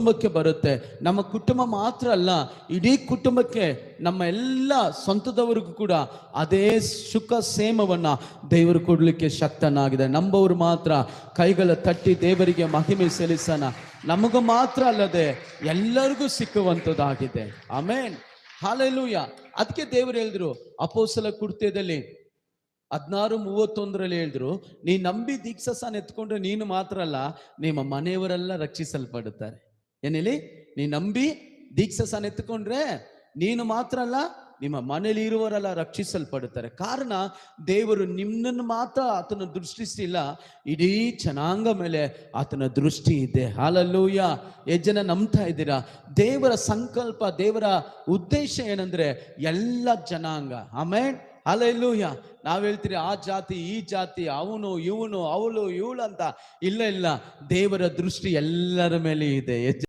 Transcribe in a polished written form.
ಕುಟುಂಬಕ್ಕೆ ಬರುತ್ತೆ. ನಮ್ಮ ಕುಟುಂಬ ಮಾತ್ರ ಅಲ್ಲ, ಇಡೀ ಕುಟುಂಬಕ್ಕೆ, ನಮ್ಮ ಎಲ್ಲ ಸ್ವಂತದವರಿಗೂ ಕೂಡ ಅದೇ ಸುಖ ಸೇಮವನ್ನ ದೇವರು ಕೊಡ್ಲಿಕ್ಕೆ ಶಕ್ತನಾಗಿದೆ. ನಂಬವರು ಮಾತ್ರ ಕೈಗಳ ತಟ್ಟಿ ದೇವರಿಗೆ ಮಹಿಮೆ ಸಲ್ಲಿಸೋಣ. ನಮಗೂ ಮಾತ್ರ ಅಲ್ಲದೆ ಎಲ್ಲರಿಗೂ ಸಿಕ್ಕುವಂಥದ್ದಾಗಿದೆ. ಆಮೇನ್, ಹಾಲೆಲೂಯ. ಅದಕ್ಕೆ ದೇವರು ಹೇಳಿದ್ರು ಅಪೊಸ್ತಲ ಕೃತ್ಯದಲ್ಲಿ 16:31 ಹೇಳಿದ್ರು, ನೀ ನಂಬಿ ದೀಕ್ಷಾಸ್ನಾನ ಎತ್ಕೊಂಡ್ರೆ ನೀನು ಮಾತ್ರ ಅಲ್ಲ, ನಿಮ್ಮ ಮನೆಯವರೆಲ್ಲ ರಕ್ಷಿಸಲ್ಪಡುತ್ತಾರೆ. ಏನೇಳಿ, ನೀ ನಂಬಿ ದೀಕ್ಷಾಸ್ನಾನ ಎತ್ಕೊಂಡ್ರೆ ನೀನು ಮಾತ್ರ ಅಲ್ಲ, ನಿಮ್ಮ ಮನೇಲಿ ಇರುವವರೆಲ್ಲ ರಕ್ಷಿಸಲ್ಪಡುತ್ತಾರೆ. ಕಾರಣ ದೇವರು ನಿಮ್ಮನ್ನು ಮಾತ್ರ ಆತನ ದೃಷ್ಟಿಸಿಲ್ಲ, ಇಡೀ ಜನಾಂಗ ಮೇಲೆ ಆತನ ದೃಷ್ಟಿ ಇದೆ. ಹಾಲೆಲೂಯ. ಎಷ್ಟು ಜನ ನಂಬ್ತಾ ಇದ್ದೀರಾ? ದೇವರ ಸಂಕಲ್ಪ, ದೇವರ ಉದ್ದೇಶ ಏನಂದ್ರೆ ಎಲ್ಲ ಜನಾಂಗ. ಆಮೇನ್, ಹಾಲೆಲೂಯ. ನಾವ್ ಹೇಳ್ತೀರಿ ಆ ಜಾತಿ ಈ ಜಾತಿ, ಅವನು ಇವನು ಅವಳು ಇವಳು ಅಂತ. ಇಲ್ಲ, ದೇವರ ದೃಷ್ಟಿ ಎಲ್ಲರ ಮೇಲೆ ಇದೆ.